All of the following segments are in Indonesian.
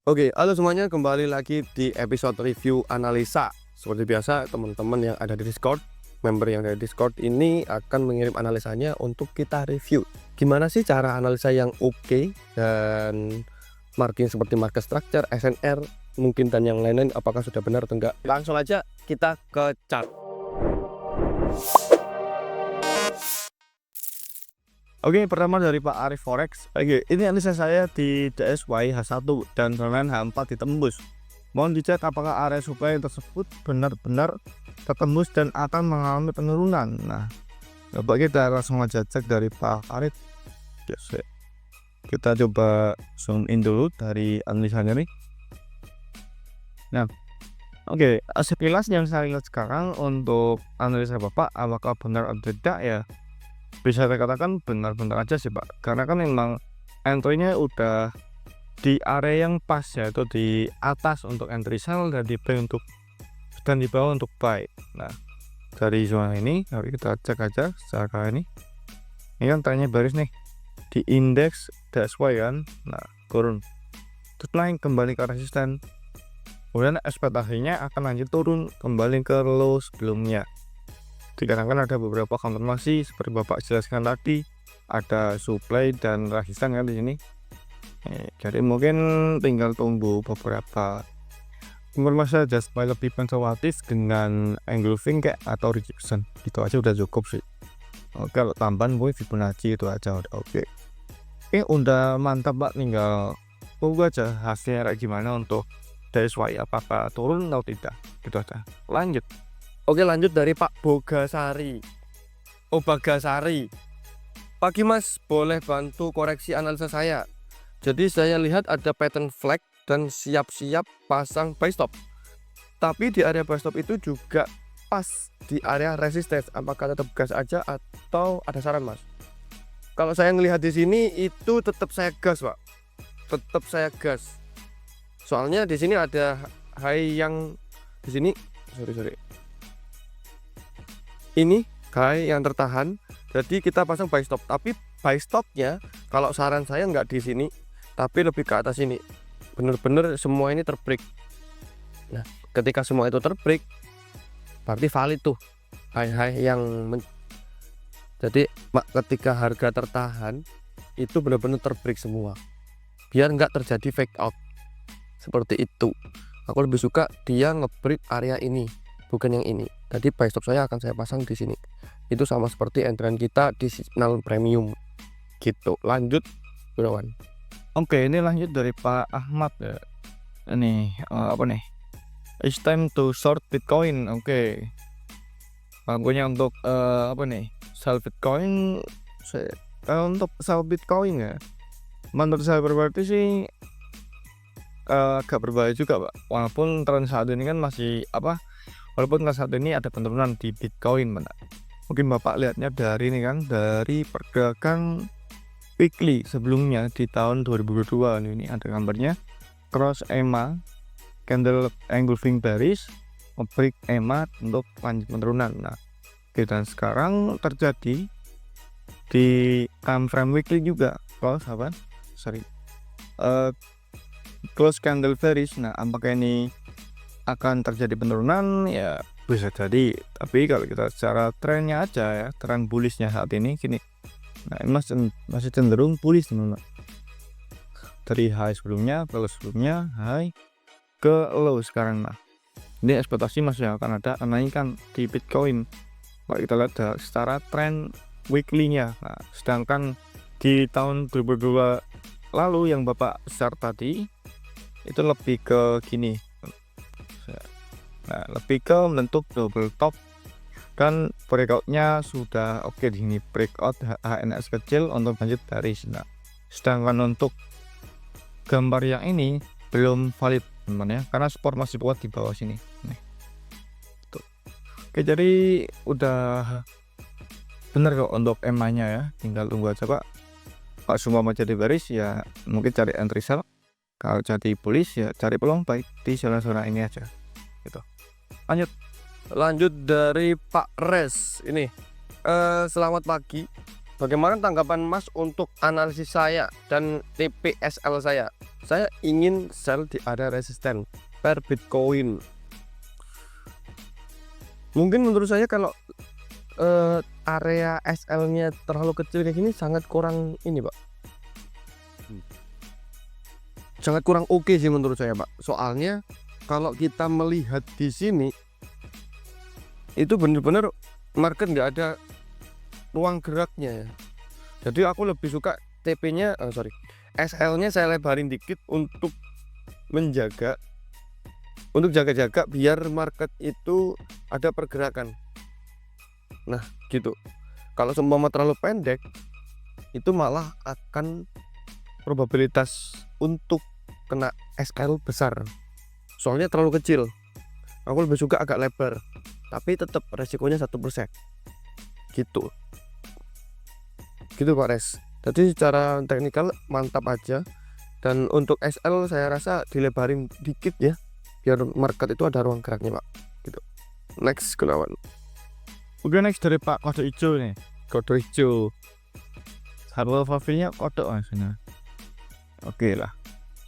Oke, halo semuanya, kembali lagi di episode review analisa. Seperti biasa, teman-teman yang ada di Discord, member yang ada di Discord ini akan mengirim analisanya untuk kita review. Gimana sih cara analisa yang oke dan marking seperti market structure, SNR, mungkin dan yang lain-lain, apakah sudah benar atau enggak? Langsung aja kita ke chart. Oke, pertama dari Pak Arif Forex. Oke, ini analisa saya di DSY H1 dan rangkaian H4 ditembus. Mohon dicek apakah area supply tersebut benar-benar tertembus dan akan mengalami penurunan. Nah, coba kita langsung aja cek dari Pak Arif. Yes, kita coba zoom in dulu dari analisanya nih. Nah, oke, sekilas yang saya lihat sekarang untuk analisa Bapak, apakah benar atau tidak ya? Bisa dikatakan benar-benar aja sih Pak, karena kan memang entry-nya udah di area yang pas, yaitu di atas untuk entry sell dan di buy untuk dan di bawah untuk buy. Nah, dari zona ini mari kita cek aja secara ini kan trennya baris nih di indeks DXY kan. Nah, turun terus naik kembali ke resisten, kemudian ekspektasinya akan lanjut turun kembali ke low sebelumnya. Dikarenakan ada beberapa konfirmasi seperti Bapak jelaskan tadi, ada supply dan resisten kan di sini. Jadi mungkin tinggal tunggu beberapa konfirmasi saja supaya lebih konservatif dengan engulfing kayak atau rejection. Itu aja udah cukup sih. Oke, kalau tambahan gue Fibonacci itu aja udah oke. Oke, udah mantap Pak, tinggal tunggu aja hasilnya kayak gimana untuk DSY, apakah turun atau tidak. Gitu aja. Lanjut. Oke, lanjut dari Pak Bogasari. Oh, Bagasari. Pagi Mas, boleh bantu koreksi analisa saya? Jadi saya lihat ada pattern flag dan siap-siap pasang buy stop. Tapi di area buy stop itu juga pas di area resistance. Apakah tetap gas aja atau ada saran Mas? Kalau saya ngelihat di sini itu tetap saya gas, Pak. Tetap saya gas. Soalnya di sini ada high yang di sini, sorry. Ini high yang tertahan, jadi kita pasang buy stop. Tapi buy stopnya kalau saran saya nggak di sini, tapi lebih ke atas ini. Bener-bener semua ini terbreak. Nah, ketika semua itu terbreak, berarti valid tuh high yang jadi ketika harga tertahan itu benar-benar terbreak semua, biar nggak terjadi fake out seperti itu. Aku lebih suka dia ngebreak area ini, bukan yang ini. Jadi buy stop saya akan saya pasang di sini. Itu sama seperti entry kita di signal premium gitu. Lanjut, Gunawan. Oke, ini lanjut dari Pak Ahmad ya. Ini apa nih? It's time to short Bitcoin. Oke. Pokoknya untuk apa nih? Sell Bitcoin. Untuk sell Bitcoin ya. Menurut saya pribadi sih agak berbahaya juga Pak. Walaupun tren saat ini kan masih apa? Walaupun saat ini ada penurunan di Bitcoin, mana? Mungkin Bapak lihatnya dari ini kan, dari pergerakan weekly sebelumnya di tahun 2022 ini ada gambarnya cross EMA, candle engulfing bearish, break EMA untuk lanjut penurunan. Nah, dan sekarang terjadi di time frame weekly juga close close candle bearish. Nah, apakah ini akan terjadi penurunan? Ya bisa jadi, tapi kalau kita secara trennya aja ya, tren bullishnya saat ini gini. Nah, ini masih cenderung bullish teman-teman. Dari high sebelumnya ke low sebelumnya, high ke low sekarang. Nah, ini ekspektasi masih akan ada kenaikan di Bitcoin. Kalau kita lihat secara tren weekly-nya. Nah, sedangkan di tahun 2022 lalu yang Bapak share tadi itu lebih ke gini. Nah, lebih ke bentuk double top dan breakoutnya sudah oke di sini, breakout HNS kecil untuk lanjut dari sini. Sedangkan untuk gambar yang ini belum valid teman ya, karena support masih kuat di bawah sini nih. Tuh. Oke, jadi udah bener kok untuk EMA nya ya, tinggal tunggu aja Pak. Kalau semua mau jadi bearish ya mungkin cari entry sell, kalau jadi bullish ya cari peluang baik di zona-zona ini aja gitu. Lanjut dari Pak Res ini. Selamat pagi. Bagaimana tanggapan Mas untuk analisis saya dan TPSL saya? saya ingin sell di area resisten per Bitcoin. Mungkin menurut saya kalau area SL-nya terlalu kecil kayak gini sangat kurang ini, Pak. Sangat kurang oke sih menurut saya, Pak. Soalnya kalau kita melihat di sini itu benar-benar market nggak ada ruang geraknya ya. Jadi aku lebih suka TP-nya, SL-nya saya lebarin dikit untuk menjaga, untuk jaga-jaga biar market itu ada pergerakan. Nah gitu. Kalau seumpama terlalu pendek itu malah akan probabilitas untuk kena SL besar. Soalnya terlalu kecil. Aku lebih suka agak lebar, tapi tetap resikonya 1%. Gitu. Gitu Pak Res. Jadi secara teknikal mantap aja. Dan untuk SL saya rasa dilebarin dikit ya, biar market itu ada ruang geraknya Pak. Gitu. Next Gunawan. Oke, next dari Pak kode hijau nih. Kode hijau. Harga profilnya kode maksudnya. Oke lah.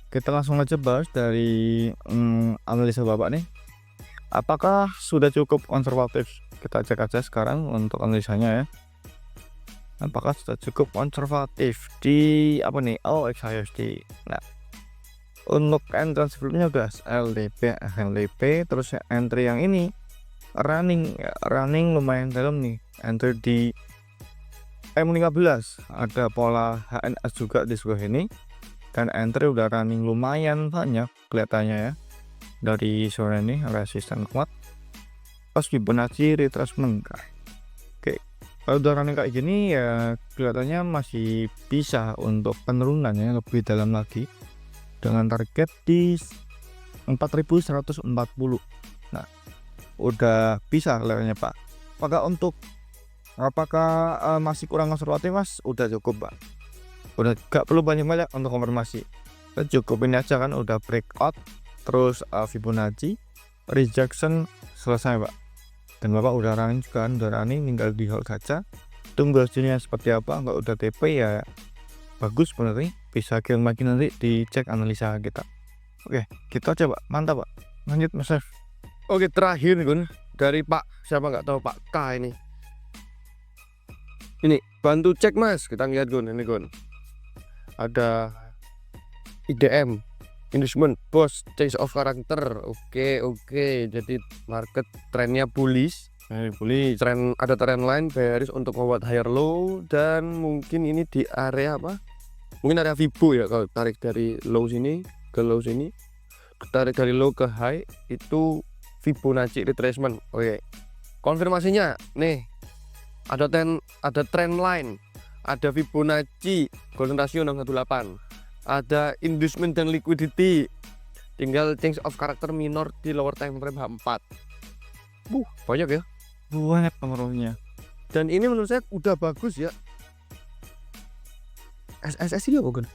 Kita langsung aja bahas dari analisa Bapak nih. Apakah sudah cukup konservatif? Kita cek aja sekarang untuk analisanya ya. Apakah sudah cukup konservatif di apa nih? XAUSD. Nah, untuk entry sebelumnya udah LDP, terus entry yang ini running lumayan dalam nih. Entry di M15 ada pola HNS juga di sebelah ini, dan entry udah running lumayan banyak kelihatannya ya. Dari sore ini resisten kuat, pas Fibonacci retracement. Oke, kalau udah running kayak gini ya kelihatannya masih bisa untuk penurunannya lebih dalam lagi dengan target di 4140. Nah, udah bisa kelihatannya Pak. Apakah masih kurang konservatif Mas? Udah cukup Pak. Udah gak perlu banyak-banyak untuk konfirmasi. Kita cukupin aja kan, udah breakout, terus Fibonacci rejection selesai Pak. Dan Bapak udah running juga kan, udah running, tinggal di hold saja. Tunggu hasilnya seperti apa. Kalau udah TP ya bagus bener nih, bisa kirim lagi nanti dicek analisa kita. Oke, gitu aja Pak, mantap Pak. Lanjut Mas Chef. Oke, terakhir Gun dari Pak siapa nggak tahu, Pak K ini. Ini bantu cek Mas, kita lihat Gun, ini Gun. Ada IDM, inducement, boss, change of character. Oke. Jadi market trennya bullish. Ada trend line bearish untuk membuat higher low, dan mungkin ini di area apa? Mungkin area Fibo ya, kalau tarik dari low sini ke low sini, tarik dari low ke high itu Fibonacci retracement. Oke. Konfirmasinya nih, ada trend line, ada Fibonacci golden ratio 618, ada inducement dan liquidity, tinggal change of character minor di lower time frame H4. Banyak ya, Banyak pengaruhnya. dan ini menurut saya udah bagus ya. SSS ini apa Gun?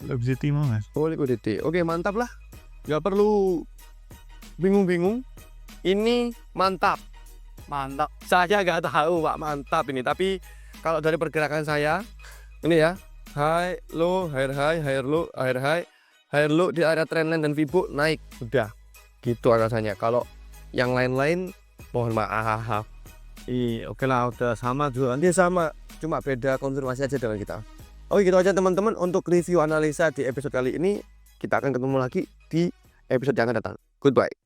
Liquidity Mas. Oh, liquidity. Oke, mantap lah, nggak perlu bingung-bingung. Ini mantap. Saya nggak tahu Pak mantap ini, tapi kalau dari pergerakan saya ini ya, high low, higher low, higher low di area trendline dan Fibo naik, udah gitu alasannya. Kalau yang lain-lain mohon maaf. Oke lah, udah sama juga. Dia sama, cuma beda konfirmasi aja dengan kita. Oke, gitu aja teman-teman untuk review analisa di episode kali ini. Kita akan ketemu lagi di episode yang akan datang. Goodbye.